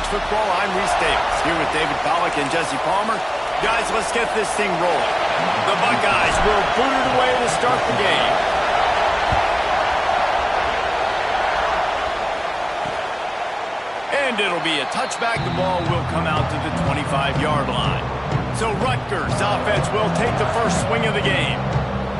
College Football. I'm Reese Davis, here with David Pollack and Jesse Palmer. Guys, let's get this thing rolling. The Buckeyes will boot it away to start the game. And it'll be a touchback. The ball will come out to the 25-yard line. So Rutgers offense will take the first swing of the game.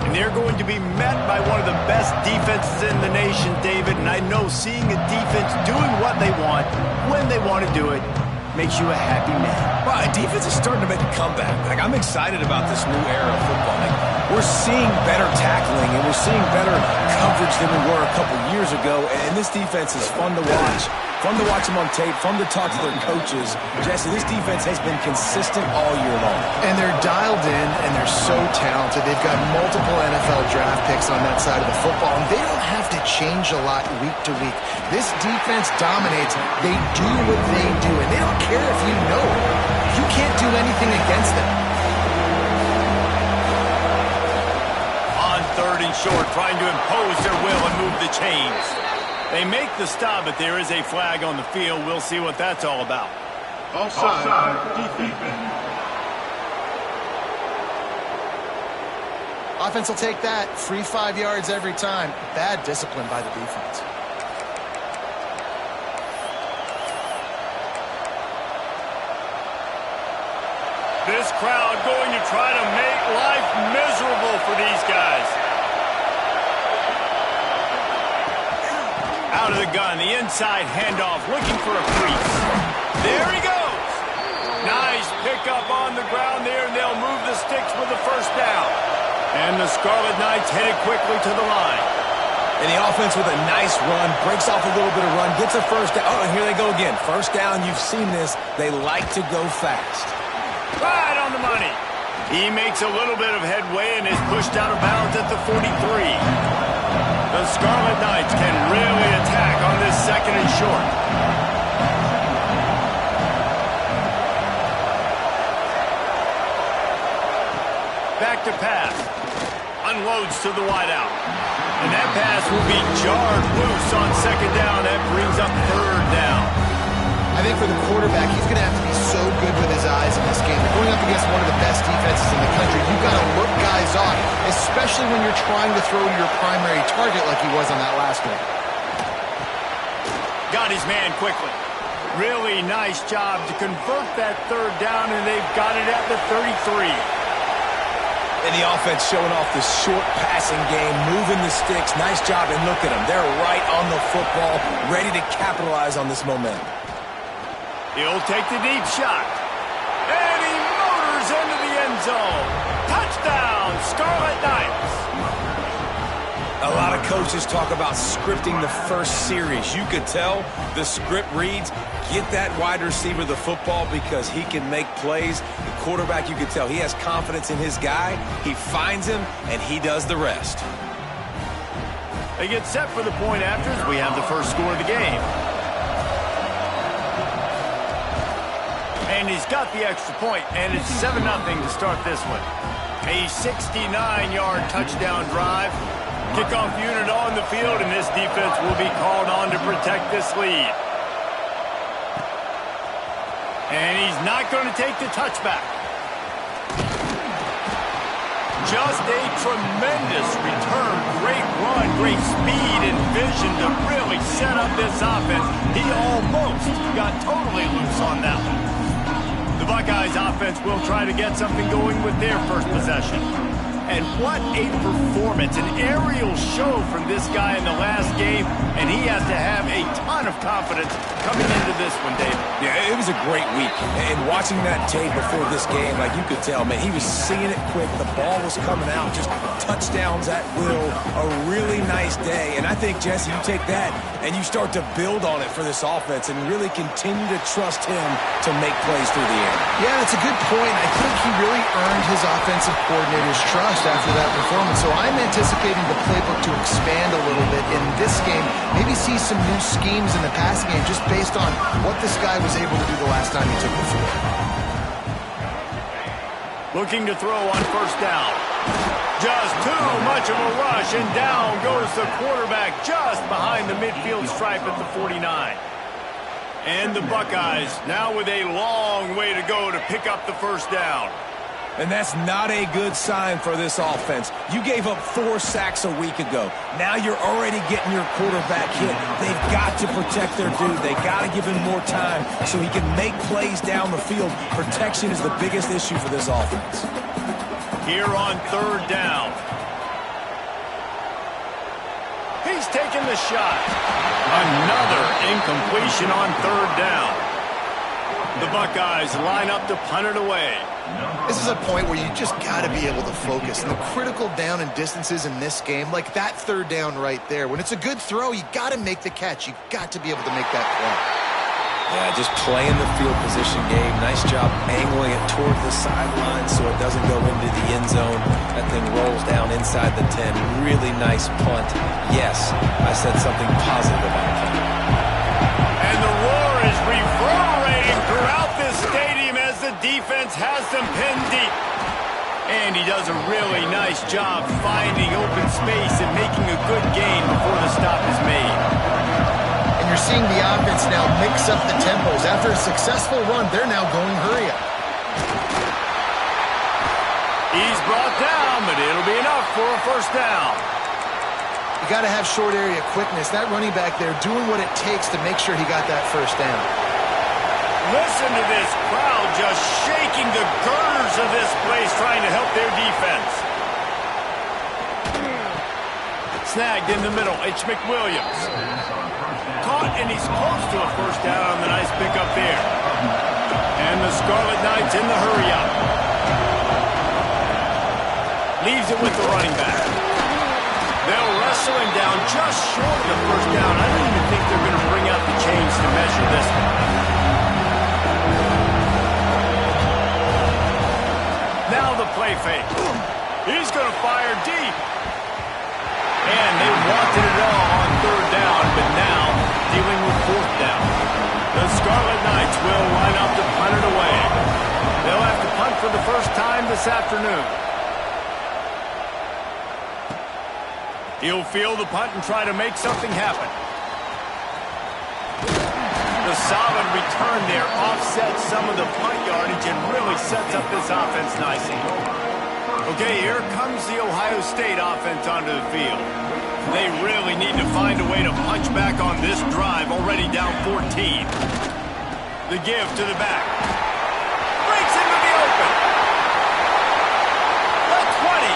And they're going to be met by one of the best defenses in the nation, David. And I know seeing a defense doing what they want, when they want to do it, makes you a happy man. Well, defense is starting to make a comeback. I'm excited about this new era of football. We're seeing better tackling, and we're seeing better coverage than we were a couple years ago. And this defense is fun to watch. Fun to watch them on tape, fun to talk to their coaches. Jesse, this defense has been consistent all year long. And they're dialed in, and they're so talented. They've got multiple NFL draft picks on that side of the football, and they don't have to change a lot week to week. This defense dominates. They do what they do, and they don't care if you know it. You can't do anything against them. On 3rd and short, trying to impose their will and move the chains. They make the stop, but there is a flag on the field. We'll see what that's all about. Offside, defense. Offense will take that. Free 5 yards every time. Bad discipline by the defense. This crowd going to try to make life miserable for these guys. Out of the gun, the inside handoff, looking for a crease. There he goes. Nice pickup on the ground there, and they'll move the sticks with the first down. And the Scarlet Knights headed quickly to the line. And the offense with a nice run, breaks off a little bit of run, gets a first down. Oh, and here they go again. First down, you've seen this. They like to go fast. Right on the money. He makes a little bit of headway and is pushed out of bounds at the 43. The Scarlet Knights can really attack on this 2nd and short. Back to pass. Unloads to the wideout. And that pass will be jarred loose on 2nd down. That brings up 3rd down. I think for the quarterback, he's going to have to be so good with his eyes in this game. You're going up against one of the best defenses in the country. You've got to look guys off, especially when you're trying to throw to your primary target like he was on that last one. Got his man quickly. Really nice job to convert that 3rd down, and they've got it at the 33. And the offense showing off the short passing game, moving the sticks. Nice job, and look at them. They're right on the football, ready to capitalize on this momentum. He'll take the deep shot. And he motors into the end zone. Touchdown, Scarlet Knights. A lot of coaches talk about scripting the first series. You could tell the script reads, get that wide receiver the football because he can make plays. The quarterback, you could tell, he has confidence in his guy. He finds him, and he does the rest. They get set for the point after as we have the first score of the game. And he's got the extra point, and it's 7-0 to start this one. A 69-yard touchdown drive. Kickoff unit on the field, and this defense will be called on to protect this lead. And he's not going to take the touchback. Just a tremendous return. Great run, great speed and vision to really set up this offense. He almost got totally loose on that one. The Buckeyes offense will try to get something going with their first possession. And what a performance, an aerial show from this guy in the last game, and he has to have a ton of confidence coming into this one, Dave. Yeah, it was a great week. And watching that tape before this game, like you could tell, man, he was seeing it quick. The ball was coming out, just touchdowns at will. A really nice day. And I think, Jesse, you take that and you start to build on it for this offense and really continue to trust him to make plays through the air. Yeah, that's a good point. I think he really earned his offensive coordinator's trust after that performance. So I'm anticipating the playbook to expand a little bit in this game. Maybe see some new schemes in the passing game just based on what this guy was able to do the last time he took the field. Looking to throw on first down. Just too much of a rush, and down goes the quarterback just behind the midfield stripe at the 49. And the Buckeyes now with a long way to go to pick up the first down. And that's not a good sign for this offense. You gave up 4 sacks a week ago. Now you're already getting your quarterback hit. They've got to protect their dude. They got to give him more time so he can make plays down the field. Protection is the biggest issue for this offense. Here on third down. He's taking the shot. Another incompletion on third down. The Buckeyes line up to punt it away. This is a point where you just got to be able to focus. And the critical down and distances in this game, like that third down right there, when it's a good throw, you got to make the catch. You got to be able to make that play. Yeah, just playing the field position game. Nice job angling it toward the sideline so it doesn't go into the end zone. That thing rolls down inside the 10. Really nice punt. Yes, I said something positive about that. And the roar is reverberating throughout this stadium as the defense has them pinned deep. And he does a really nice job finding open space and making a good gain before the stop is made. And you're seeing the offense now mix up the tempos. After a successful run, they're now going hurry up. He's brought down, but it'll be enough for a first down. You got to have short area quickness. That running back there doing what it takes to make sure he got that first down. Listen to this crowd just shaking the girders of this place trying to help their defense. Snagged in the middle, H. McWilliams. Caught, and he's close to a first down on the nice pickup there. And the Scarlet Knights in the hurry-up. Leaves it with the running back. They'll wrestle him down just short of the first down. I don't even think they're going to bring out the chains to measure this one. Now the play fake. He's going to fire deep. And they wanted it all on third down, but now dealing with fourth down. The Scarlet Knights will line up to punt it away. They'll have to punt for the first time this afternoon. He'll field the punt and try to make something happen. The solid return there offsets some of the punt yardage and really sets up this offense nicely. Okay, here comes the Ohio State offense onto the field. They really need to find a way to punch back on this drive, already down 14. The give to the back. Breaks into the open. The 20.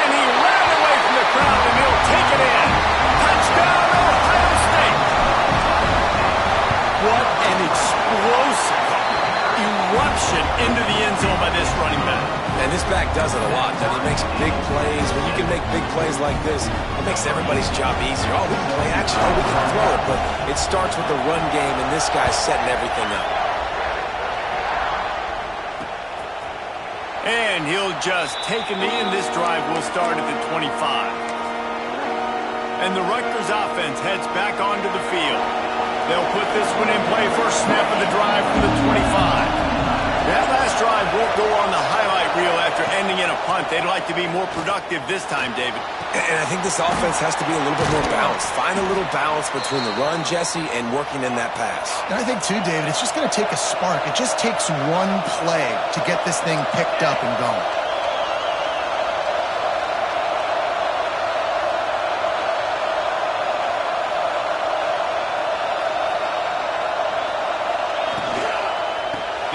And he ran away from the crowd, and he'll take it in. Touchdown, Ohio State. What an explosive eruption into the end zone by this running back. And this back does it a lot. He makes big plays. When you can make big plays like this, it makes everybody's job easier. Oh, we can play action. Oh, we can throw it. But it starts with the run game, and this guy's setting everything up. And he'll just take a knee, and this drive will start at the 25. And the Rutgers offense heads back onto the field. They'll put this one in play first snap of the drive from the 25. That last drive won't go on the highlight reel after ending in a punt. They'd like to be more productive this time, David. And I think this offense has to be a little bit more balanced. Find a little balance between the run, Jesse, and working in that pass. And I think, too, David, it's just going to take a spark. It just takes one play to get this thing picked up and going.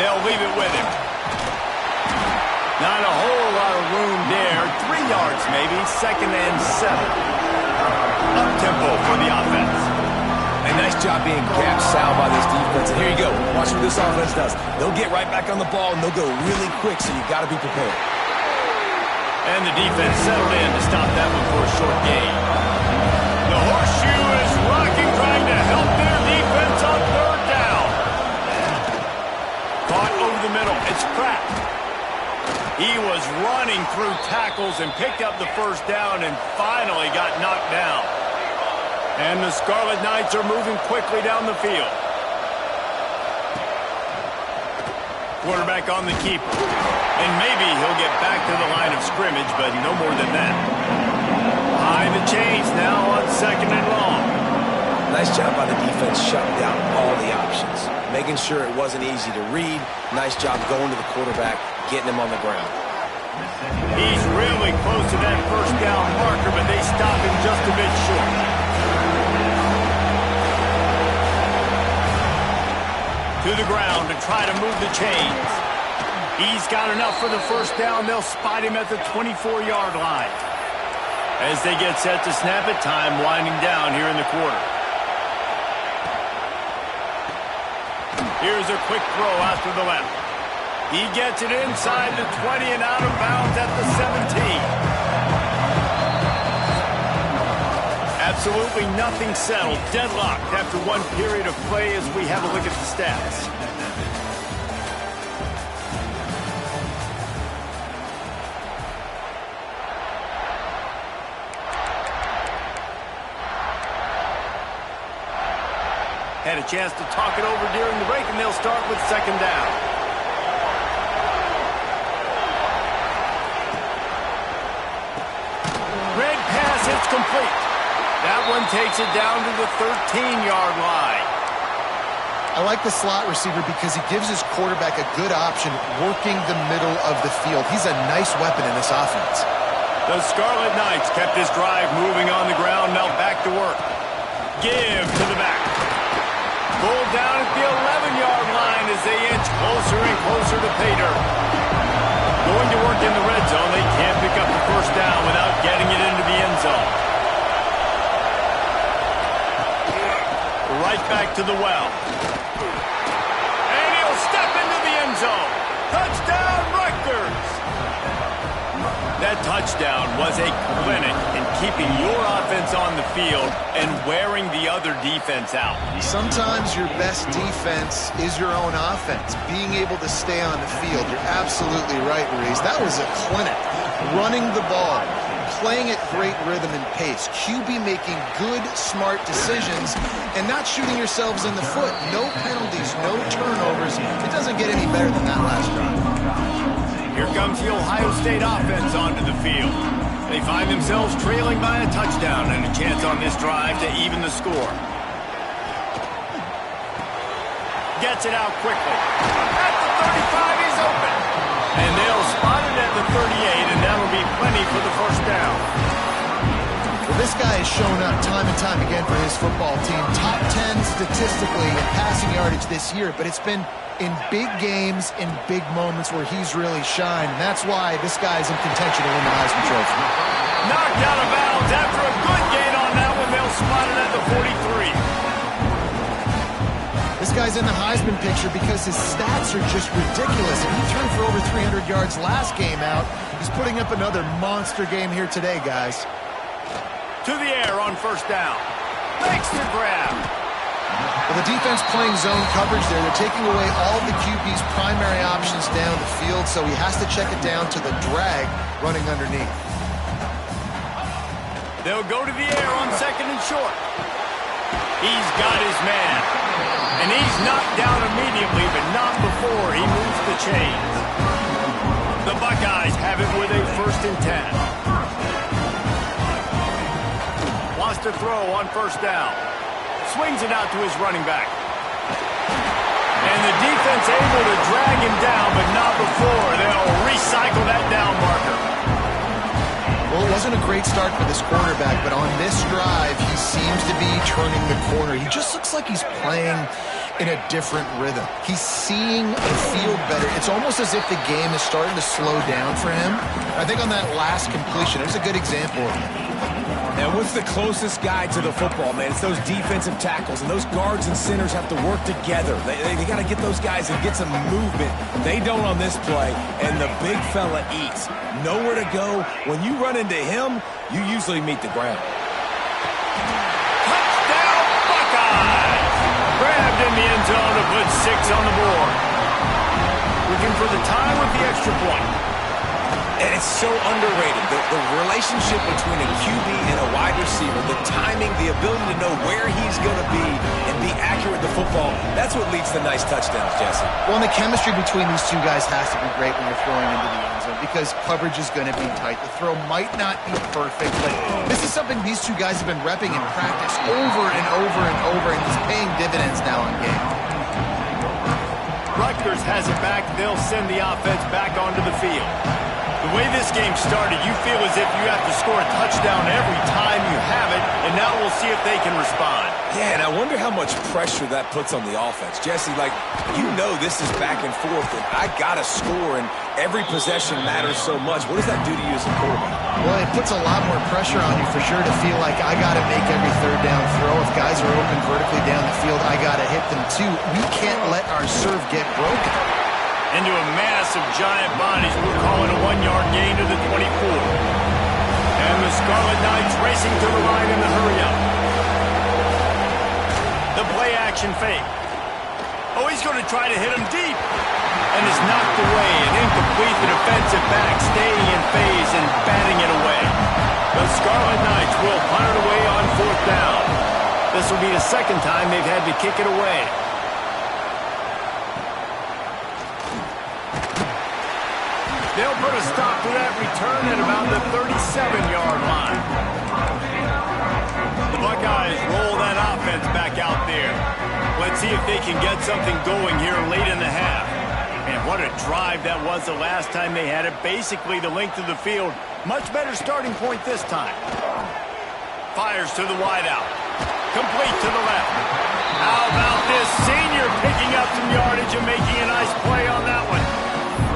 They'll leave it with him. Not a whole lot of room there. 3 yards maybe. 2nd and 7. Up-tempo for the offense. A nice job being gapped sound by this defense. And here you go. Watch what this offense does. They'll get right back on the ball, and they'll go really quick, so you got to be prepared. And the defense settled in to stop that one for a short gain. The horseshoe is rocking, trying to help their defense on third down. Caught over the middle. It's Pratt. He was running through tackles and picked up the first down and finally got knocked down. And the Scarlet Knights are moving quickly down the field. Quarterback on the keeper. And maybe he'll get back to the line of scrimmage, but no more than that. High the chains now on 2nd and long. Nice job by the defense shutting down all the options, making sure it wasn't easy to read. Nice job going to the quarterback, getting him on the ground. He's really close to that first down marker, but they stop him just a bit short. To the ground to try to move the chains. He's got enough for the first down. They'll spot him at the 24-yard line. As they get set to snap it, time winding down here in the quarter. Here's a quick throw out to the left. He gets it inside the 20 and out of bounds at the 17. Absolutely nothing settled. Deadlocked after one period of play as we have a look at the stats. Had a chance to talk it over during the break, and they'll start with second down. Red pass, it's complete. That one takes it down to the 13-yard line. I like the slot receiver because he gives his quarterback a good option working the middle of the field. He's a nice weapon in this offense. The Scarlet Knights kept this drive moving on the ground. Now back to work. Give to the back. Pulled down at the 11-yard line as they inch closer and closer to pay dirt. Going to work in the red zone. They can't pick up the first down without getting it into the end zone. Right back to the well. And he'll step into the end zone. Touchdown, Rutgers! That touchdown was a clinic in keeping your offense on the field and wearing the other defense out. Sometimes your best defense is your own offense, being able to stay on the field. You're absolutely right, Reese. That was a clinic. Running the ball, playing at great rhythm and pace, QB making good, smart decisions, and not shooting yourselves in the foot. No penalties, no turnovers. It doesn't get any better than that last drive. Here comes the Ohio State offense onto the field. They find themselves trailing by a touchdown and a chance on this drive to even the score. Gets it out quickly. At the 35, he's open. And they'll spot it at the 38, and that'll be plenty for the first down. Well, this guy has shown up time and time again for his football team. Top 10 statistically in passing yardage this year, but it's been in big games, in big moments where he's really shined. And that's why this guy's in contention to win the Heisman Trophy. Knocked out of bounds after a good gain on that one. They'll spot it at the 43. This guy's in the Heisman picture because his stats are just ridiculous. And he threw for over 300 yards last game out. He's putting up another monster game here today, guys. To the air on first down. Makes the grab. Well, the defense playing zone coverage there. They're taking away all the QB's primary options down the field, so he has to check it down to the drag running underneath. They'll go to the air on second and short. He's got his man. And he's knocked down immediately, but not before he moves the chains. The Buckeyes have it with a first and 10. Wants to throw on first down. Swings it out to his running back. And the defense able to drag him down, but not before. They'll recycle that down marker. Well, it wasn't a great start for this quarterback, but on this drive, he seems to be turning the corner. He just looks like he's playing in a different rhythm. He's seeing the field better. It's almost as if the game is starting to slow down for him. I think on that last completion, it was a good example of it. And what's the closest guy to the football, man? It's those defensive tackles, and those guards and centers have to work together. They got to get those guys and get some movement. They don't on this play, and the big fella eats. Nowhere to go. When you run into him, you usually meet the ground. Touchdown, Buckeyes! Grabbed in the end zone to put 6 on the board. Looking for the tie with the extra point. And it's so underrated. The relationship between a QB and a wide receiver, the timing, the ability to know where he's going to be and be accurate with the football, that's what leads to nice touchdowns, Jesse. Well, and the chemistry between these two guys has to be great when you're throwing into the end zone because coverage is going to be tight. The throw might not be perfect, but this is something these two guys have been repping in practice over and over and over, and it's paying dividends now in game. Rutgers has it back. They'll send the offense back onto the field. The way this game started, you feel as if you have to score a touchdown every time you have it, and now we'll see if they can respond. Yeah, and I wonder how much pressure that puts on the offense. Jesse, like, you know this is back and forth, and I got to score, and every possession matters so much. What does that do to you as a quarterback? Well, it puts a lot more pressure on you for sure to feel like I got to make every third down throw. If guys are open vertically down the field, I got to hit them too. We can't let our serve get broken. Into a mass of giant bodies, we're calling a 1-yard gain to the 24. And the Scarlet Knights racing to the line in the hurry-up. The play-action fake. Oh, he's going to try to hit him deep. And it's knocked away and incomplete. The defensive back staying in phase and batting it away. The Scarlet Knights will punt it away on 4th down. This will be the second time they've had to kick it away. They'll put a stop to that return at about the 37-yard line. The Buckeyes roll that offense back out there. Let's see if they can get something going here late in the half. And what a drive that was the last time they had it. Basically the length of the field. Much better starting point this time. Fires to the wideout. Complete to the left. How about this senior picking up some yardage and making a nice play on that one?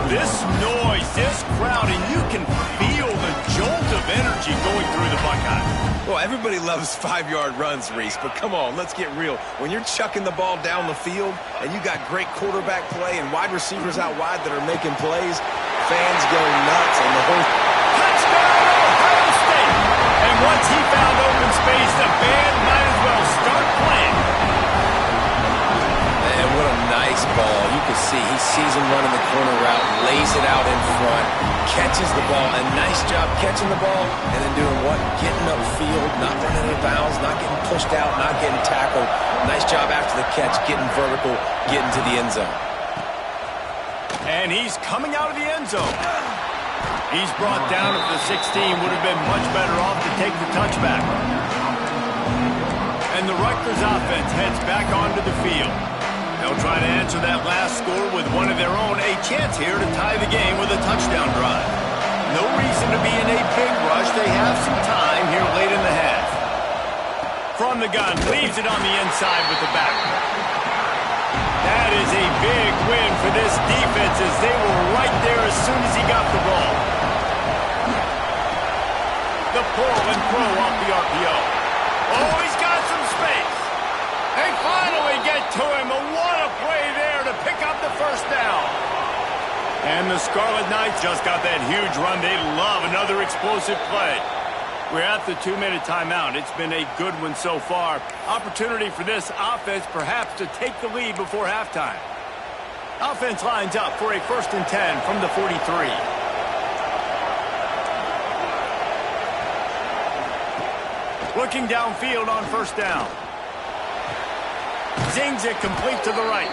This noise, this crowd, and you can feel the jolt of energy going through the Buckeyes. Well, everybody loves 5-yard runs, Reese, but come on, let's get real. When you're chucking the ball down the field and you got great quarterback play and wide receivers out wide that are making plays, fans go nuts and the whole... Touchdown, Ohio State! And once he found open space, the band might as well start playing. Man, what a nice ball. You can see he sees him running the corner route, lays it out in front, catches the ball. A nice job catching the ball and then doing what? Getting upfield, not running out of bounds, not getting pushed out, not getting tackled. Nice job after the catch, getting vertical, getting to the end zone. And he's coming out of the end zone. He's brought down at the 16. Would have been much better off to take the touchback. And the Rutgers offense heads back onto the field. They'll try to answer that last score with one of their own. A chance here to tie the game with a touchdown drive. No reason to be in a big rush. They have some time here late in the half. From the gun, leaves it on the inside with the back. That is a big win for this defense as they were right there as soon as he got the ball. The pull and throw off the RPO. Oh, he's got some space. They finally get to him, but what a play there to pick up the first down. And the Scarlet Knights just got that huge run. They love another explosive play. We're at the 2-minute timeout. It's been a good one so far. Opportunity for this offense perhaps to take the lead before halftime. Offense lines up for a 1st and 10 from the 43. Looking downfield on 1st down. Zings it complete to the right.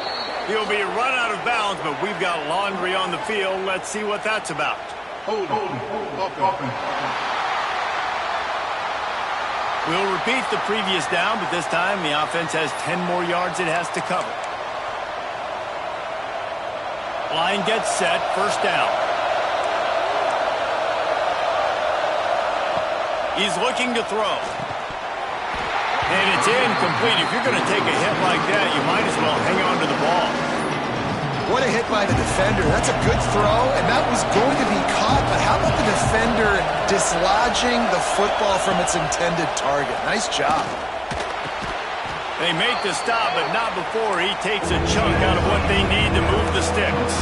He'll be run out of bounds, but we've got laundry on the field. Let's see what that's about. Hold. We'll repeat the previous down, but this time the offense has 10 more yards it has to cover. Line gets set, 1st down. He's looking to throw. And it's incomplete. If you're going to take a hit like that, you might as well hang on to the ball. What a hit by the defender. That's a good throw, and that was going to be caught, but how about the defender dislodging the football from its intended target? Nice job. They make the stop, but not before he takes a chunk out of what they need to move the sticks.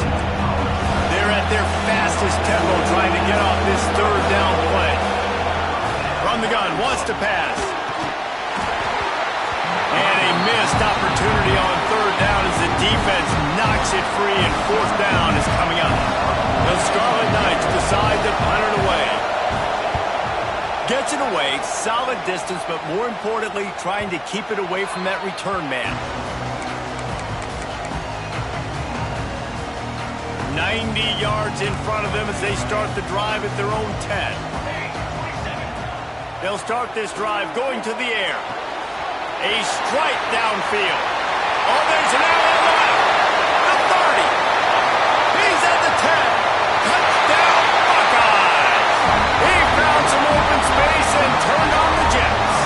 They're at their fastest tempo trying to get off this 3rd down play. From the gun, wants to pass. And a missed opportunity on 3rd down as the defense knocks it free, and 4th down is coming up. The Scarlet Knights decide to Puts it away, solid distance, but more importantly, trying to keep it away from that return man. 90 yards in front of them as they start the drive at their own 10. They'll start this drive going to the air. A strike downfield. Oh, there's an arrow left. The 30. He's at the 10. Touchdown, Buckeyes. He found some open space and turned on the Jets.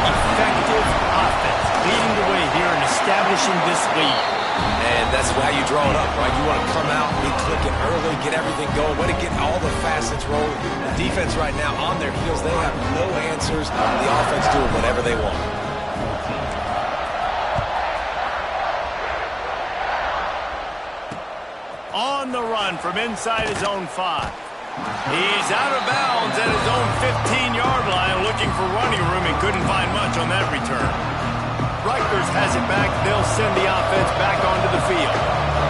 Effective offense leading the way here and establishing this lead. And that's how you draw it up, right? You want to come out, be clicking early, get everything going, way to get all the facets rolling. The defense right now on their heels, they have no answers. The offense doing whatever they want. On the run from inside his own 5. He's out of bounds at his own 15-yard line, looking for running room and couldn't find much on that return. Rutgers has it back. They'll send the offense back onto the field.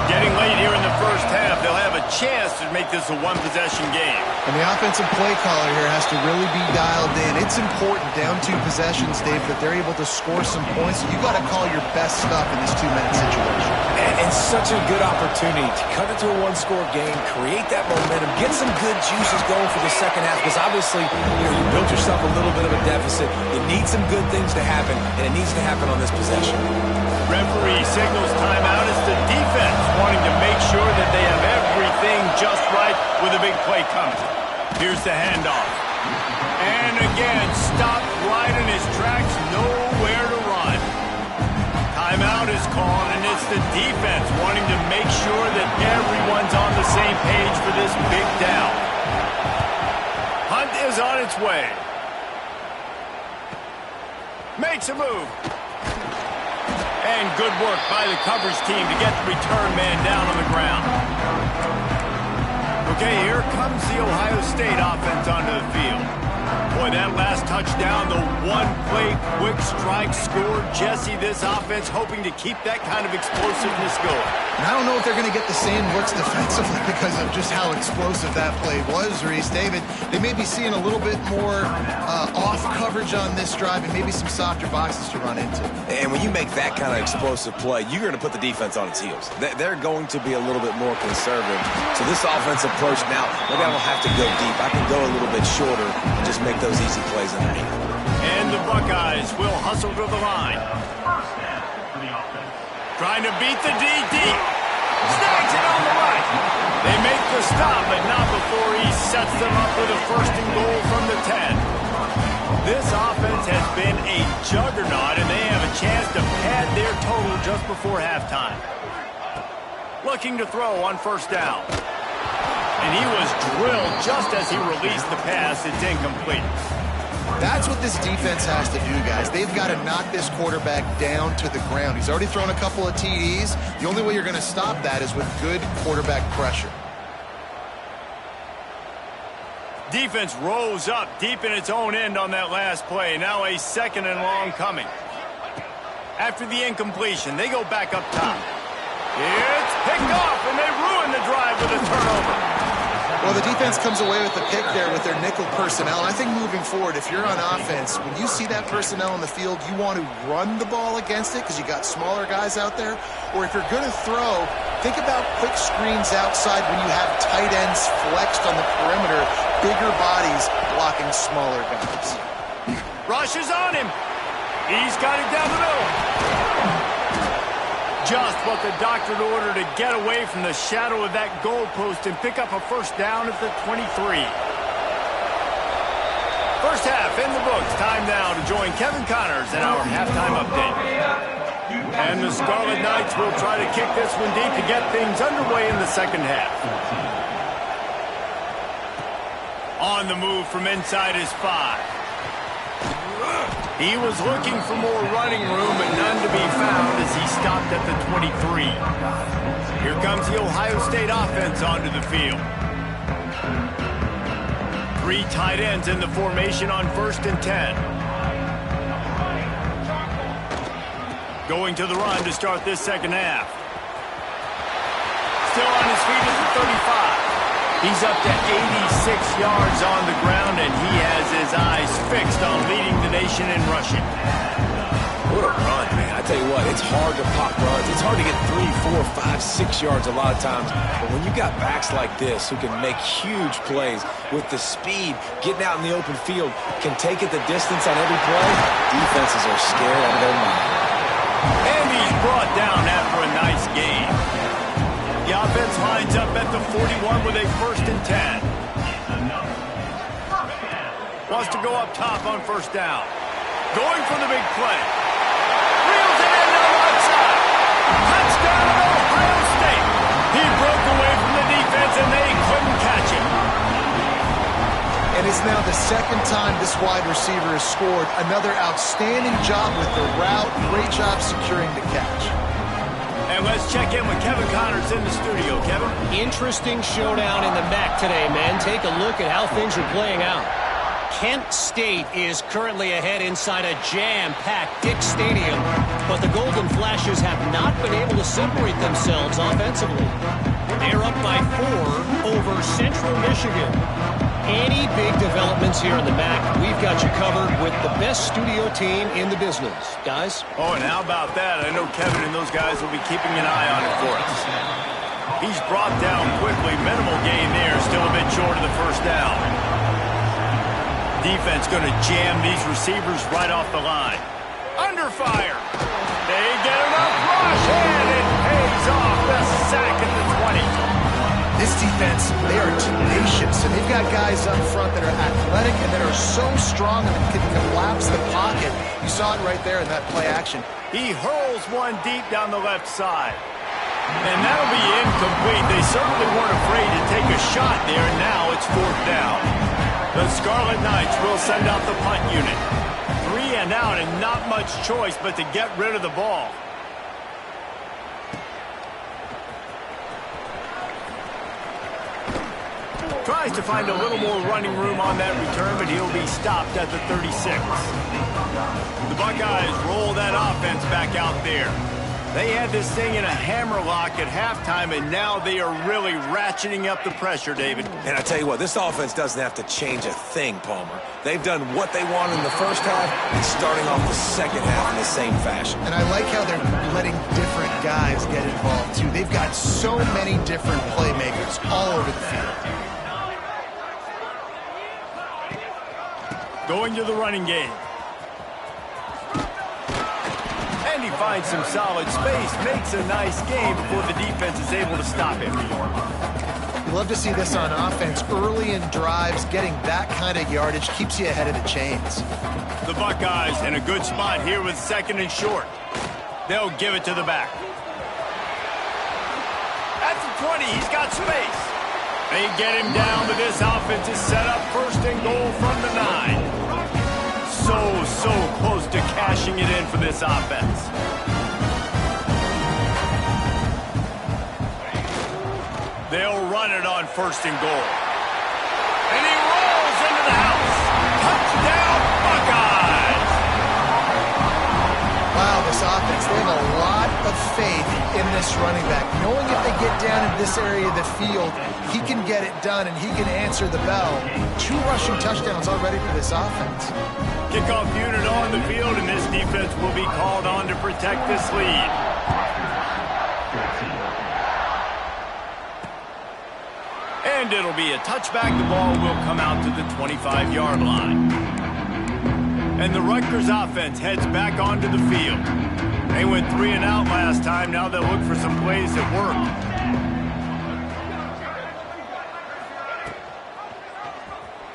Getting late here in the first half, they'll have a chance to make this a one-possession game. And the offensive play caller here has to really be dialed in. It's important down 2 possessions, Dave, that they're able to score some points. You got to call your best stuff in this 2-minute situation. And such a good opportunity to cut it to a one-score game, create that momentum, get some good juices going for the second half, because obviously, you built yourself a little bit of a deficit. You need some good things to happen, and it needs to happen on this possession. Referee signals timeout as the defense wanting to make sure that they have everything just right with a big play coming. Here's the handoff. And again, stopped right in his tracks, nowhere to run. Timeout is called, and it's the defense wanting to make sure that everyone's on the same page for this big down. Hunt is on its way. Makes a move. And good work by the coverage team to get the return man down on the ground. Okay, here comes the Ohio State offense onto the field. Boy, that last touchdown, the one-play quick strike score. Jesse, this offense hoping to keep that kind of explosiveness going. And I don't know if they're going to get the same looks defensively because of just how explosive that play was, Reese. David, they may be seeing a little bit more off coverage on this drive and maybe some softer boxes to run into. And when you make that kind of explosive play, you're going to put the defense on its heels. They're going to be a little bit more conservative. So this offensive approach now, maybe I don't have to go deep. I can go a little bit shorter and just make those easy plays underneath. And the Buckeyes will hustle to the line. Trying to beat the DD. Snags it on the right. They make the stop, but not before he sets them up with a 1st and goal from the 10. This offense has been a juggernaut, and they have a chance to pad their total just before halftime. Looking to throw on 1st down. And he was drilled just as he released the pass. It's incomplete. That's what this defense has to do, guys. They've got to knock this quarterback down to the ground. He's already thrown a couple of TDs. The only way you're going to stop that is with good quarterback pressure. Defense rose up deep in its own end on that last play. Now a 2nd and long coming. After the incompletion, they go back up top. It's picked off, and they ruin the drive with a turnover. Well, the defense comes away with the pick there with their nickel personnel. I think moving forward, if you're on offense, when you see that personnel in the field, you want to run the ball against it because you got smaller guys out there. Or if you're going to throw, think about quick screens outside when you have tight ends flexed on the perimeter, bigger bodies blocking smaller guys. Rush is on him. He's got it down the middle. Just what the doctor ordered to get away from the shadow of that goalpost and pick up a 1st down at the 23. First half in the books. Time now to join Kevin Connors in our halftime update. And the Scarlet Knights will try to kick this one deep to get things underway in the second half. On the move from inside his 5. He was looking for more running room, but none to be found as he stopped at the 23. Here comes the Ohio State offense onto the field. 3 tight ends in the formation on 1st and 10. Going to the run to start this second half. Still on his feet at the 35. He's up to 86 yards on the ground, and he has his eyes fixed on leading the nation in rushing. What a run, man. I tell you what, it's hard to pop runs. It's hard to get 3, 4, 5, 6 yards a lot of times. But when you got backs like this who can make huge plays with the speed, getting out in the open field, can take it the distance on every play, defenses are scared out of their mind. And he's brought down after a nice game. The offense lines up at the 41 with a 1st and 10. Wants to go up top on 1st down. Going for the big play. Reels it in on one side. Touchdown to Ohio State. He broke away from the defense and they couldn't catch him. And it's now the 2nd time this wide receiver has scored. Another outstanding job with the route. Great job securing the catch. And let's check in with Kevin Connors in the studio. Kevin? Interesting showdown in the MAC today, man. Take a look at how things are playing out. Kent State is currently ahead inside a jam-packed Dick's Stadium, but the Golden Flashes have not been able to separate themselves offensively. They're up by 4 over Central Michigan. Any big developments here in the MAC, we've got you covered with the best studio team in the business. Guys? Oh, and how about that? I know Kevin and those guys will be keeping an eye on it for us. He's brought down quickly. Minimal gain there. Still a bit short of the 1st down. Defense going to jam these receivers right off the line. Under fire. They get enough rush, and it pays off. The sack at the 20. This defense, they are tenacious, and they've got guys up front that are athletic and that are so strong and can collapse the pocket. You saw it right there in that play action. He hurls one deep down the left side. And that'll be incomplete. They certainly weren't afraid to take a shot there. Now it's 4th down. The Scarlet Knights will send out the punt unit. 3 and out and not much choice but to get rid of the ball. Tries to find a little more running room on that return, but he'll be stopped at the 36. The Buckeyes roll that offense back out there. They had this thing in a hammerlock at halftime, and now they are really ratcheting up the pressure, David. And I tell you what, this offense doesn't have to change a thing, Palmer. They've done what they wanted in the 1st half and starting off the 2nd half in the same fashion. And I like how they're letting different guys get involved, too. They've got so many different playmakers all over the field. Going to the running game. And he finds some solid space, makes a nice game before the defense is able to stop him. You love to see this on offense. Early in drives, getting that kind of yardage keeps you ahead of the chains. The Buckeyes in a good spot here with 2nd and short. They'll give it to the back. At the 20, he's got space. They get him down, but this offense is set up 1st and goal from the 9. So close to cashing it in for this offense. They'll run it on 1st and goal. And he rolls into the house. Touchdown, Buckeyes! Wow, this offense, they have a lot of faith in this running back. Knowing if they get down in this area of the field, he can get it done and he can answer the bell. 2 rushing touchdowns already for this offense. Kickoff unit on the field, and this defense will be called on to protect this lead. And it'll be a touchback. The ball will come out to the 25-yard line. And the Rutgers offense heads back onto the field. They went 3 and out last time. Now they'll look for some plays that work.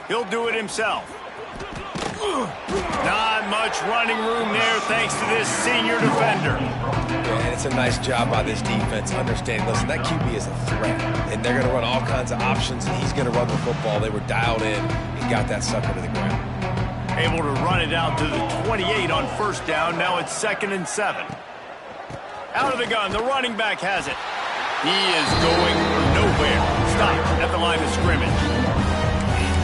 He'll do it himself. Not much running room there thanks to this senior defender. Yeah, and it's a nice job by this defense understanding, listen, that QB is a threat, and they're going to run all kinds of options, and he's going to run the football. They were dialed in and got that sucker to the ground. Able to run it out to the 28 on 1st down. Now it's 2nd and 7. Out of the gun. The running back has it. He is going nowhere. Stop at the line of scrimmage.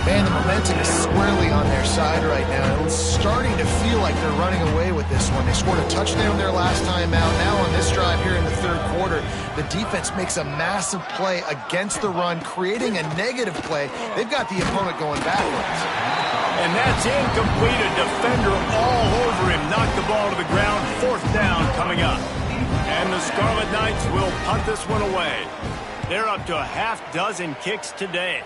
Man, the momentum is squarely on their side right now. It's starting to feel like they're running away with this one. They scored a touchdown their last time out. Now on this drive here in the third quarter, the defense makes a massive play against the run, creating a negative play. They've got the opponent going backwards. And that's incomplete. A defender all over him. Knocked the ball to the ground. Fourth down coming up. And the Scarlet Knights will punt this one away. They're up to a half dozen kicks today.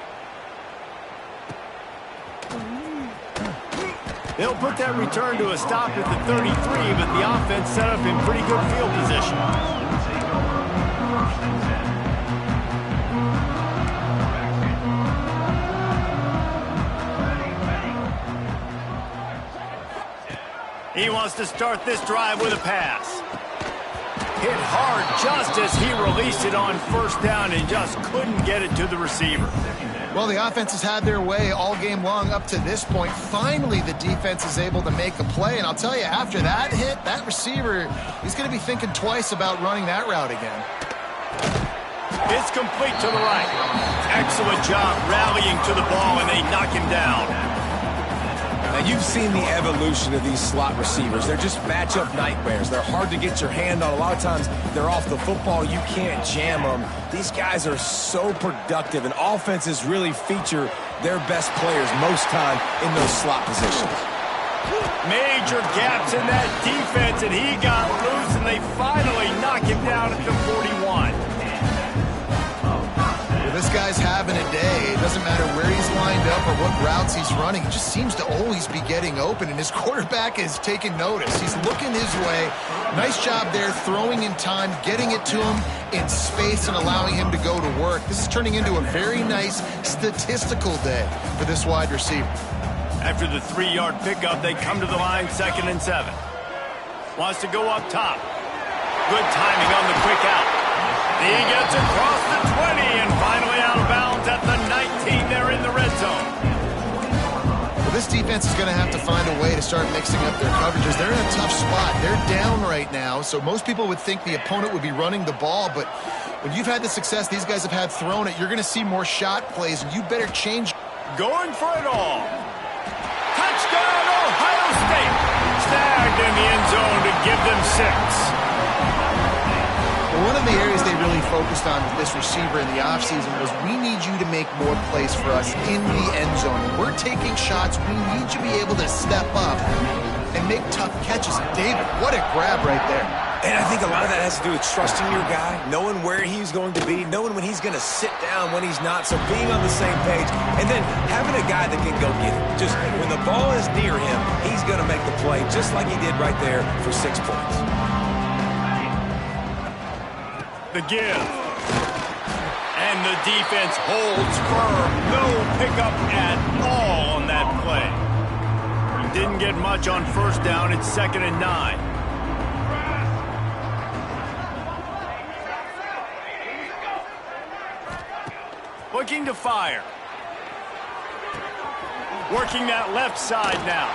They'll put that return to a stop at the 33, but the offense set up in pretty good field position. He wants to start this drive with a pass. Hit hard just as he released it on first down and just couldn't get it to the receiver. Well, the offense has had their way all game long up to this point. Finally, the defense is able to make a play. And I'll tell you, after that hit, that receiver, he's going to be thinking twice about running that route again. It's complete to the right. Excellent job rallying to the ball, and they knock him down. Now, you've seen the evolution of these slot receivers. They're just matchup nightmares. They're hard to get your hand on. A lot of times, they're off the football. You can't jam them. These guys are so productive, and offenses really feature their best players most time in those slot positions. Major gaps in that defense, and he got loose, and they finally knock him down at the 41. This guy's having a day. It doesn't matter where he's lined up or what routes he's running. He just seems to always be getting open, and his quarterback is taking notice. He's looking his way. Nice job there, throwing in time, getting it to him in space and allowing him to go to work. This is turning into a very nice statistical day for this wide receiver. After the 3-yard pickup, they come to the line, 2nd and 7. Wants to go up top. Good timing on the quick out. He gets across the 20 and finally out of bounds at the 19. They're in the red zone. Well, this defense is going to have to find a way to start mixing up their coverages. They're in a tough spot. They're down right now, so most people would think the opponent would be running the ball, but when you've had the success these guys have had throwing it, you're going to see more shot plays, and you better change. Going for it all. Touchdown, Ohio State. Snagged in the end zone to give them 6. One of the areas they really focused on with this receiver in the offseason was we need you to make more plays for us in the end zone. When we're taking shots, we need you to be able to step up and make tough catches. David, what a grab right there. And I think a lot of that has to do with trusting your guy, knowing where he's going to be, knowing when he's going to sit down, when he's not, so being on the same page, and then having a guy that can go get it. Just when the ball is near him, he's going to make the play just like he did right there for 6 points. The give. And the defense holds firm. No pickup at all on that play. Didn't get much on first down. It's 2nd and 9. Looking to fire. Working that left side now.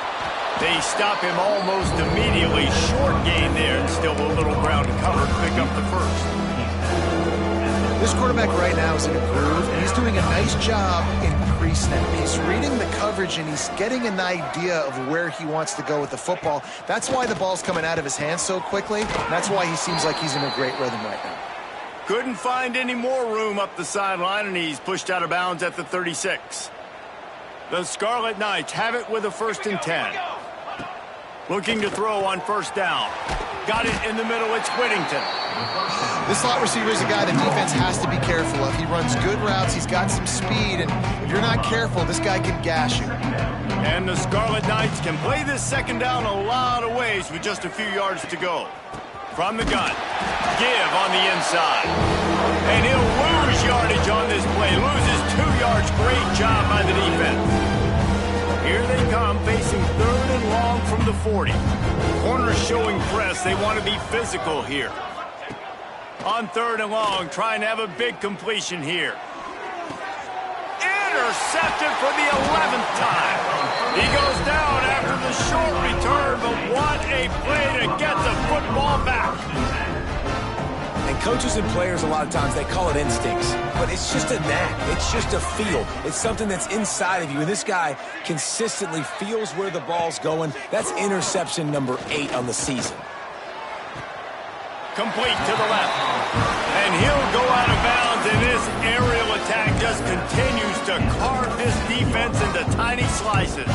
They stop him almost immediately. Short gain there, and still a little ground to cover to pick up the first. This quarterback right now is in a groove, and he's doing a nice job in pre-snap. He's reading the coverage, and he's getting an idea of where he wants to go with the football. That's why the ball's coming out of his hands so quickly. That's why he seems like he's in a great rhythm right now. Couldn't find any more room up the sideline, and he's pushed out of bounds at the 36. The Scarlet Knights have it with a 1st and 10. Looking to throw on first down. Got it in the middle. It's Whittington. This slot receiver is a guy the defense has to be careful of. He runs good routes. He's got some speed, and if you're not careful, this guy can gash you. And the Scarlet Knights can play this 2nd down a lot of ways with just a few yards to go. From the gun. Give on the inside. And he'll lose yardage on this play. Loses 2 yards. Great job by the defense. Here they come, facing 3rd and long from the 40. Corners showing press. They want to be physical here. On 3rd and long, trying to have a big completion here. Intercepted for the 11th time. He goes down after the short return, but what a play to get the football back. And coaches and players, a lot of times, they call it instincts. But it's just a knack. It's just a feel. It's something that's inside of you. And this guy consistently feels where the ball's going. That's interception number 8 on the season. Complete to the left. And he'll go out of bounds, and this aerial attack just continues to carve this defense into tiny slices.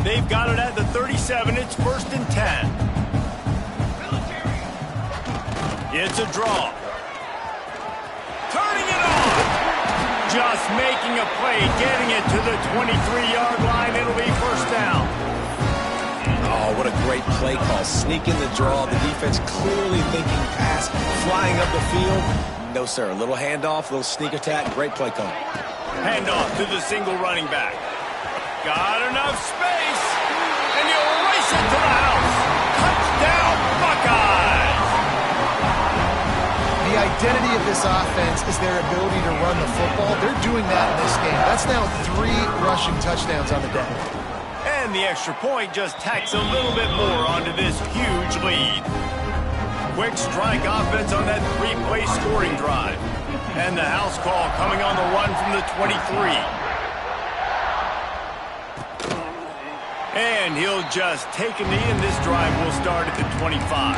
They've got it at the 37. It's 1st and 10. It's a draw. Turning it on. Just making a play, getting it to the 23-yard line. It'll be 1st down. Oh, what a great play call. Sneaking the draw. The defense clearly thinking pass. Flying up the field. No, sir. A little handoff, a little sneak attack. Great play call. Handoff to the single running back. Got enough space. And you race it to the house. Touchdown, Buckeyes. The identity of this offense is their ability to run the football. They're doing that in this game. That's now 3 rushing touchdowns on the day. And the extra point just tacks a little bit more onto this huge lead. Quick strike offense on that 3-play scoring drive. And the house call coming on the run from the 23. And he'll just take a knee, and this drive will start at the 25.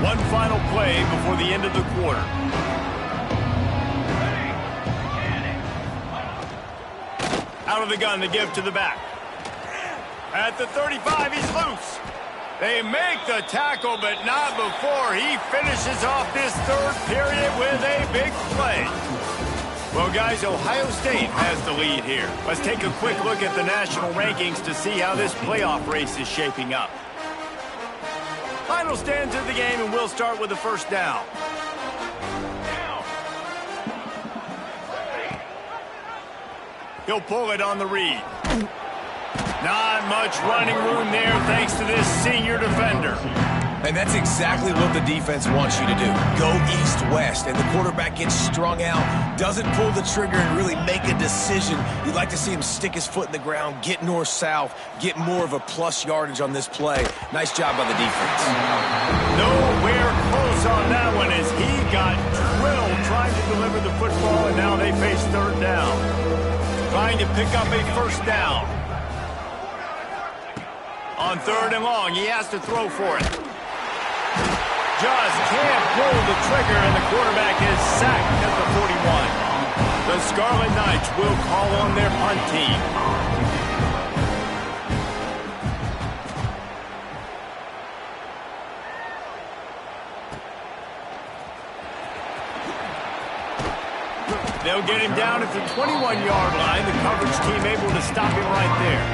One final play before the end of the quarter. Out of the gun to give to the back. At the 35, he's loose. They make the tackle, but not before he finishes off this 3rd period with a big play. Well, guys, Ohio State has the lead here. Let's take a quick look at the national rankings to see how this playoff race is shaping up. Final stands of the game, and we'll start with the 1st down. He'll pull it on the read. Not much running room there thanks to this senior defender. And that's exactly what the defense wants you to do. Go east-west, and the quarterback gets strung out, doesn't pull the trigger and really make a decision. You'd like to see him stick his foot in the ground, get north-south, get more of a plus yardage on this play. Nice job by the defense. Nowhere close on that one as he got drilled trying to deliver the football, and now they face 3rd down. Trying to pick up a 1st down. On 3rd and long, he has to throw for it. Just can't pull the trigger, and the quarterback is sacked at the 41. The Scarlet Knights will call on their punt team. They'll get him down at the 21-yard line. The coverage team able to stop him right there.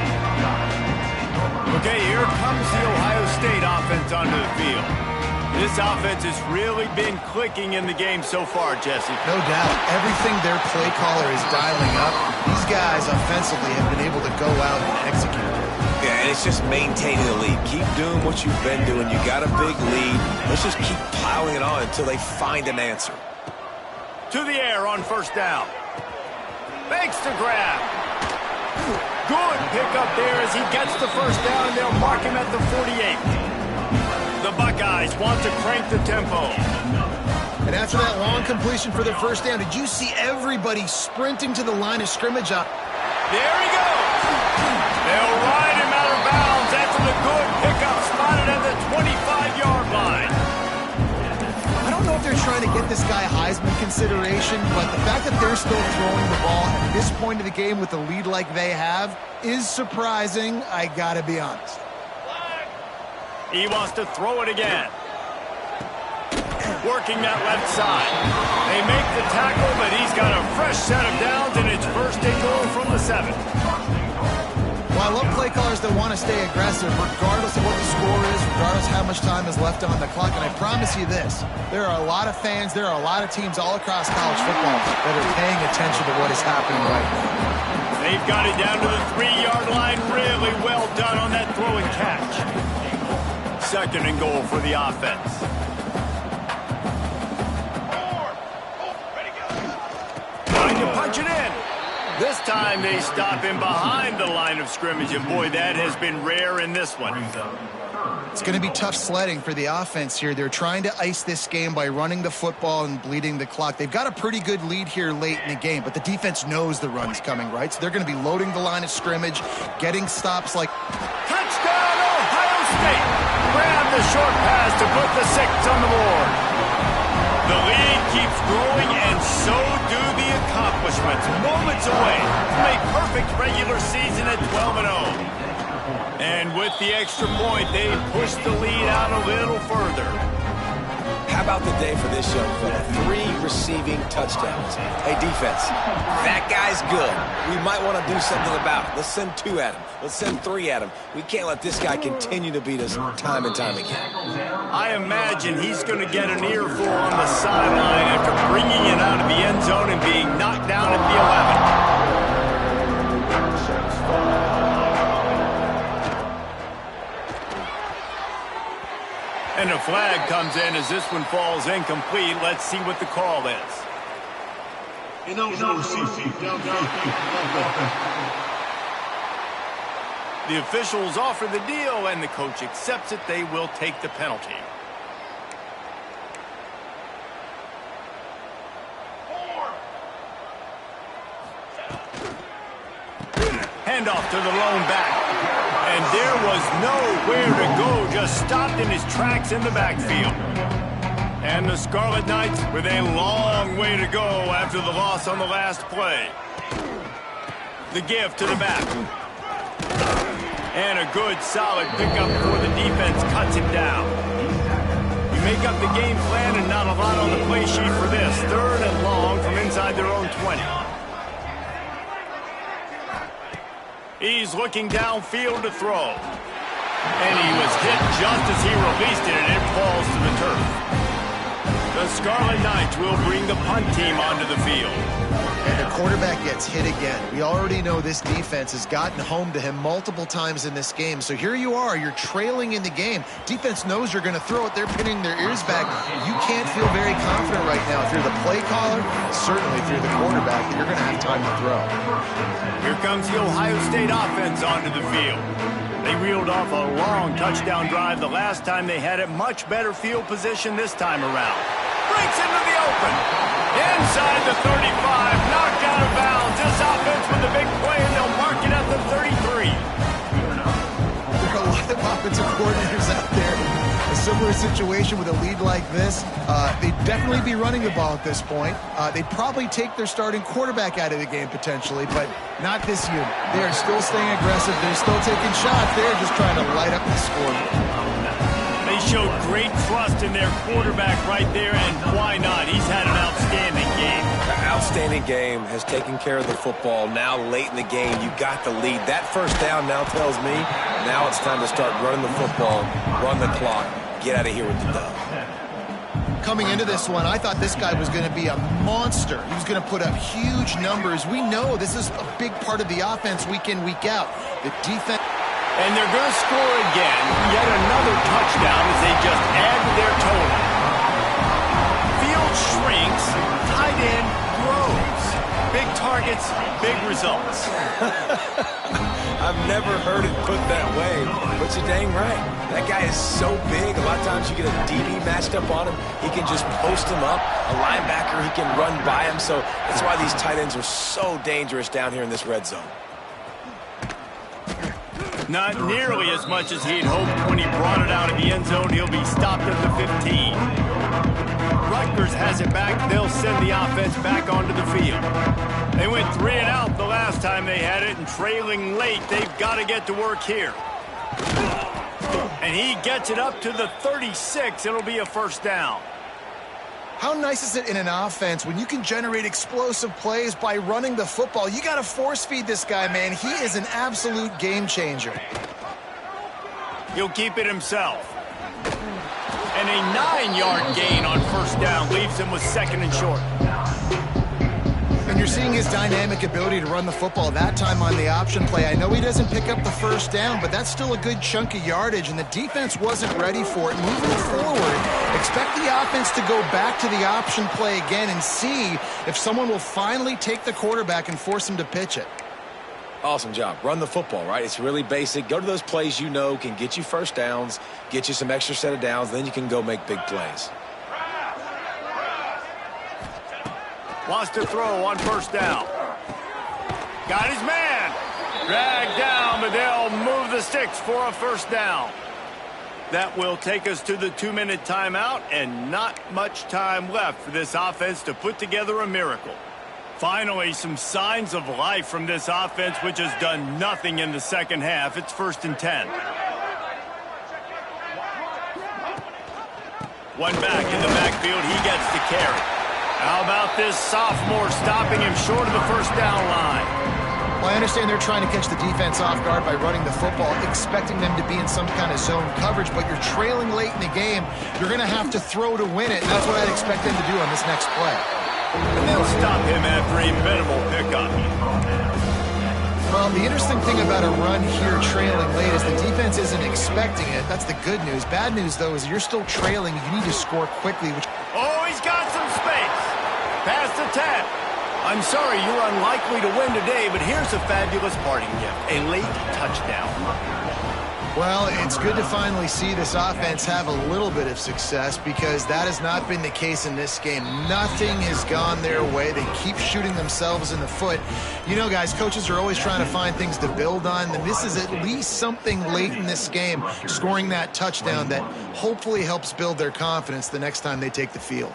Okay, here comes the Ohio State offense onto the field. This offense has really been clicking in the game so far, Jesse. No doubt. Everything their play caller is dialing up, these guys offensively have been able to go out and execute. Yeah, and it's just maintaining the lead. Keep doing what you've been doing. You got a big lead. Let's just keep piling it on until they find an answer. To the air on 1st down. Fakes to grab. Good pickup there as he gets the 1st down, and they'll mark him at the 48. The Buckeyes want to crank the tempo. And after that long completion for the 1st down, did you see everybody sprinting to the line of scrimmage up? There he goes. They'll ride him out of bounds after the good pickup spotted at the 25-yard line. I don't know if they're trying to get this guy Heisman consideration, but the fact that they're still throwing the ball at this point of the game with a lead like they have is surprising, I gotta be honest. He wants to throw it again. Working that left side. They make the tackle, but he's got a fresh set of downs, and it's 1st and goal from the 7. Well, I love play callers that want to stay aggressive regardless of what the score is, regardless of how much time is left on the clock. And I promise you this, there are a lot of fans, there are a lot of teams all across college football that are paying attention to what is happening right now. They've got it down to the 3-yard line. Really well done on that throw and catch. 2nd and goal for the offense. Trying to punch it in. This time they stop him behind the line of scrimmage, and boy, that has been rare in this one. It's going to be tough sledding for the offense here. They're trying to ice this game by running the football and bleeding the clock. They've got a pretty good lead here late in the game, but the defense knows the run's coming, right? So they're going to be loading the line of scrimmage, getting stops like... Touchdown, Ohio State! Grab the short pass to put the 6 on the board. The lead keeps growing, and so do the accomplishments. Moments away from a perfect regular season at 12-0. And with the extra point, they push the lead out a little further. How about the day for this young fella? 3 receiving touchdowns. Hey, defense, that guy's good. We might want to do something about it. Let's send 2 at him. Let's send 3 at him. We can't let this guy continue to beat us time and time again. I imagine he's going to get an earful on the sideline after bringing it out of the end zone and being knocked down at the 11. And a flag comes in as this one falls incomplete. Let's see what the call is. The officials offer the deal, and the coach accepts it. They will take the penalty. Handoff to the lone back. And there was nowhere to go, just stopped in his tracks in the backfield. And the Scarlet Knights with a long way to go after the loss on the last play. The give to the back. And a good, solid pickup before the defense cuts him down. You make up the game plan and not a lot on the play sheet for this. 3rd and long from inside their own 20. He's looking downfield to throw. And he was hit just as he released it, and it falls to the turf. The Scarlet Knights will bring the punt team onto the field. And the quarterback gets hit again. We already know this defense has gotten home to him multiple times in this game. So here you are, you're trailing in the game. Defense knows you're going to throw it. They're pinning their ears back. You can't feel very confident right now. If you're the play caller, certainly if you're the quarterback, that you're going to have time to throw. Here comes the Ohio State offense onto the field. They reeled off a long touchdown drive the last time they had it. Much better field position this time around. Breaks into the open. Inside the 35, knocked out of bounds. This offense with a big play, and they'll mark it at the 33. There are a lot of offensive coordinators out there. A similar situation with a lead like this. They'd definitely be running the ball at this point. They'd probably take their starting quarterback out of the game potentially, but not this unit. They are still staying aggressive. They're still taking shots. They're just trying to light up the scoreboard. They showed great trust in their quarterback right there, and why not? He's had an outstanding game. An outstanding game, has taken care of the football. Now late in the game, you got the lead. That first down now tells me now it's time to start running the football, run the clock, get out of here with the dub. Coming into this one, I thought this guy was going to be a monster. He was going to put up huge numbers. We know this is a big part of the offense week in, week out. The defense... And they're going to score again. Yet another touchdown as they just add to their total. Field shrinks, tight end grows. Big targets, big results. I've never heard it put that way, but you're dang right. That guy is so big. A lot of times you get a DB matched up on him. He can just post him up. A linebacker, he can run by him. So that's why these tight ends are so dangerous down here in this red zone. Not nearly as much as he'd hoped when he brought it out of the end zone. He'll be stopped at the 15. Rutgers has it back. They'll send the offense back onto the field. They went 3 and out the last time they had it, and trailing late, they've got to get to work here. And he gets it up to the 36. It'll be a first down. How nice is it in an offense when you can generate explosive plays by running the football? You got to force feed this guy, man. He is an absolute game changer. He'll keep it himself. And a 9-yard gain on first down leaves him with 2nd and short. And you're seeing his dynamic ability to run the football, that time on the option play. I know he doesn't pick up the first down, but that's still a good chunk of yardage, and the defense wasn't ready for it. Moving forward, expect the offense to go back to the option play again and see if someone will finally take the quarterback and force him to pitch it. Awesome job. Run the football, right? It's really basic. Go to those plays you know can get you first downs, get you some extra set of downs, then you can go make big plays. Wants to throw on first down. Got his man. Dragged down, but they'll move the sticks for a first down. That will take us to the 2-minute timeout, and not much time left for this offense to put together a miracle. Finally, some signs of life from this offense, which has done nothing in the second half. It's 1st and 10. One back in the backfield. He gets the carry. How about this sophomore stopping him short of the first down line? Well, I understand they're trying to catch the defense off guard by running the football, expecting them to be in some kind of zone coverage, but you're trailing late in the game. You're going to have to throw to win it, and that's what I'd expect them to do on this next play. And they'll stop him after a minimal pickup. Well, the interesting thing about a run here trailing late is the defense isn't expecting it. That's the good news. Bad news, though, is you're still trailing. You need to score quickly. Oh, he's got some space. Past the 10. I'm sorry you're unlikely to win today, but here's a fabulous parting gift. A late touchdown. Well, it's good to finally see this offense have a little bit of success because that has not been the case in this game. Nothing has gone their way. They keep shooting themselves in the foot. You know, guys, coaches are always trying to find things to build on, and this is at least something late in this game, scoring that touchdown that hopefully helps build their confidence the next time they take the field.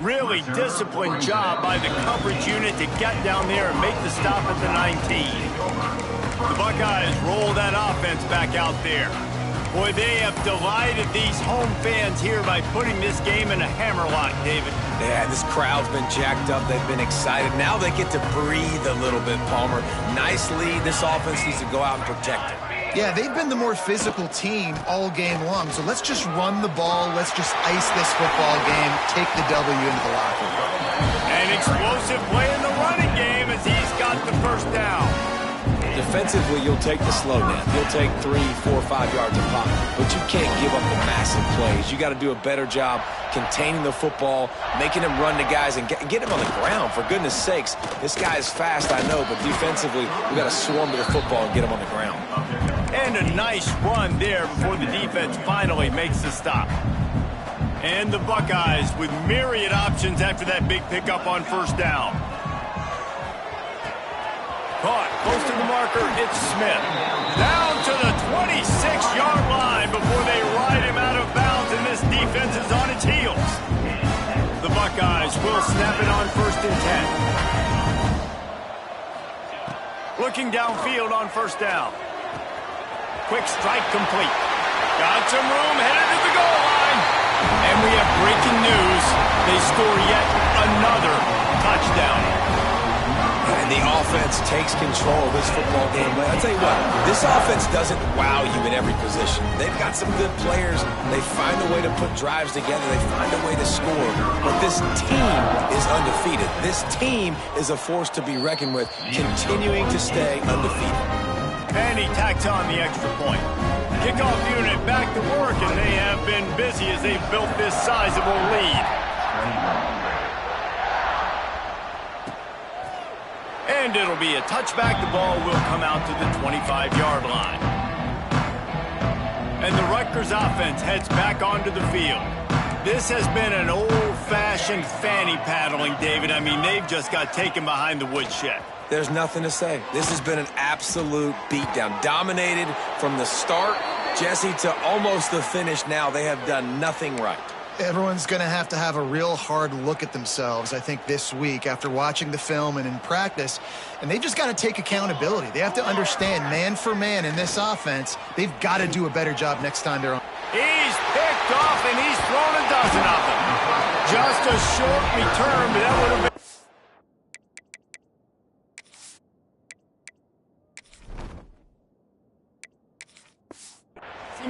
Really disciplined job by the coverage unit to get down there and make the stop at the 19. The Buckeyes roll that offense back out there. Boy, they have delighted these home fans here by putting this game in a hammerlock, David. Yeah, this crowd's been jacked up. They've been excited. Now they get to breathe a little bit, Palmer. Nice lead. This offense needs to go out and protect it. Yeah, they've been the more physical team all game long. So let's just run the ball. Let's just ice this football game. Take the W into the locker room. An explosive play in the running game as he's got the first down. Defensively, you'll take the slow down. You'll take 3, 4, 5 yards a pop, but you can't give up the massive plays. You got to do a better job containing the football, making him run to guys, and get him on the ground. For goodness sakes, this guy is fast, I know, but defensively, we got to swarm to the football and get him on the ground. And a nice run there before the defense finally makes the stop. And the Buckeyes with myriad options after that big pickup on first down. Caught close to the marker, it's Smith. Down to the 26-yard line before they ride him out of bounds, and this defense is on its heels. The Buckeyes will snap it on 1st and 10. Looking downfield on first down. Quick strike complete. Got some room, headed to the goal line. And we have breaking news. They score yet another touchdown. And the offense takes control of this football game. But I'll tell you what, this offense doesn't wow you in every position. They've got some good players. They find a way to put drives together. They find a way to score. But this team is undefeated. This team is a force to be reckoned with, continuing to stay undefeated. And he tacks on the extra point. Kickoff unit back to work, and they have been busy as they've built this sizable lead. And it'll be a touchback. The ball will come out to the 25-yard line. And the Rutgers offense heads back onto the field. This has been an old-fashioned fanny paddling, David. I mean, they've just got taken behind the woodshed. There's nothing to say. This has been an absolute beatdown. Dominated from the start, Jesse, to almost the finish now. They have done nothing right. Everyone's going to have a real hard look at themselves, I think, this week after watching the film and in practice. And they've just got to take accountability. They have to understand, man for man in this offense, they've got to do a better job next time they're on. He's picked off, and he's thrown a dozen of them. Just a short return, but that would have been...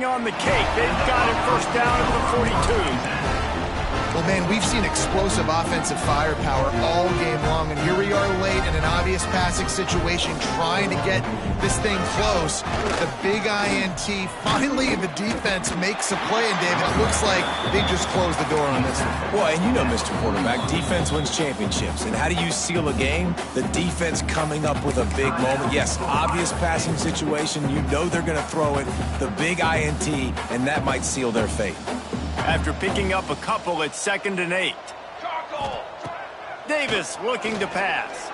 on the cake. They've got it first down at the 42. Well, Well, man, we've seen explosive offensive firepower all game long, and here we are late in an obvious passing situation trying to get this thing close. The big INT, finally the defense makes a play, and David, it looks like they just closed the door on this one. Well, and you know, Mr. Quarterback, defense wins championships. And how do you seal a game? The defense coming up with a big moment. Yes, obvious passing situation. You know they're going to throw it. The big INT, and that might seal their fate. After picking up a couple at 2nd and 8. Davis looking to pass.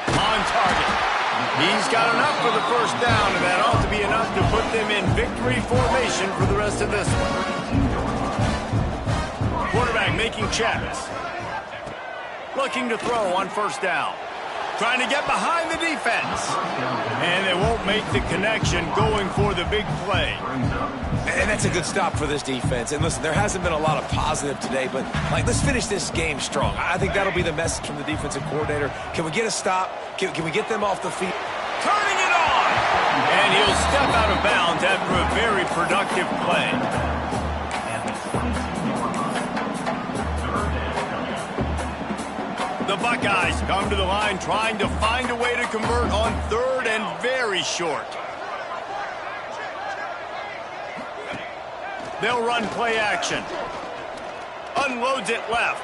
On target. He's got enough for the first down, and that ought to be enough to put them in victory formation for the rest of this one. Quarterback making checks. Looking to throw on 1st down. Trying to get behind the defense. And they won't make the connection going for the big play. And that's a good stop for this defense. And listen, there hasn't been a lot of positive today, but let's finish this game strong. I think that'll be the message from the defensive coordinator. Can we get a stop? Can we get them off the field? Turning it on! And he'll step out of bounds after a very productive play. The Buckeyes come to the line trying to find a way to convert on 3rd and very short. They'll run play action. Unloads it left.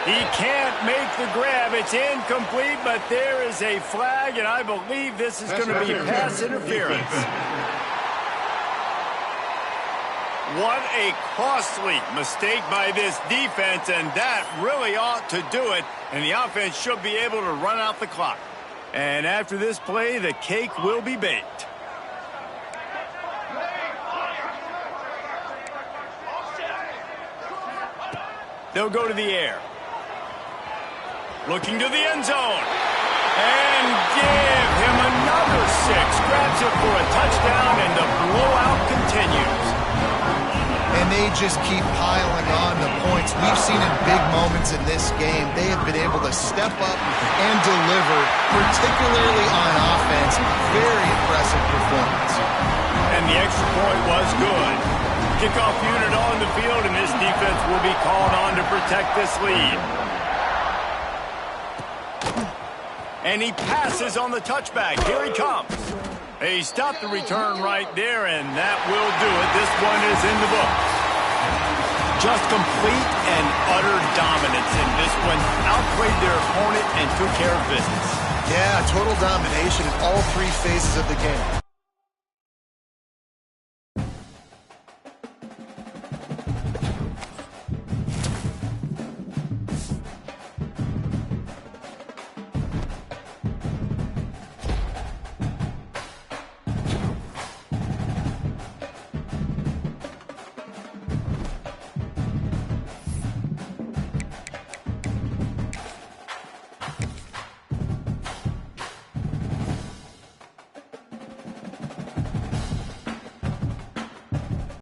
He can't make the grab. It's incomplete, but there is a flag, and I believe this is going to be pass interference. What a costly mistake by this defense, and that really ought to do it, and the offense should be able to run out the clock. And after this play, the cake will be baked. They'll go to the air. Looking to the end zone. And give him another 6. Grabs it for a touchdown, and the blowout continues. And they just keep piling on the points. We've seen in big moments in this game, they have been able to step up and deliver, particularly on offense. Very impressive performance. And the extra point was good. Kickoff unit on the field, and this defense will be called on to protect this lead. And he passes on the touchback. Here he comes. He stopped the return right there, and that will do it. This one is in the book. Just complete and utter dominance in this one. Outplayed their opponent and took care of business. Yeah, total domination in all 3 phases of the game.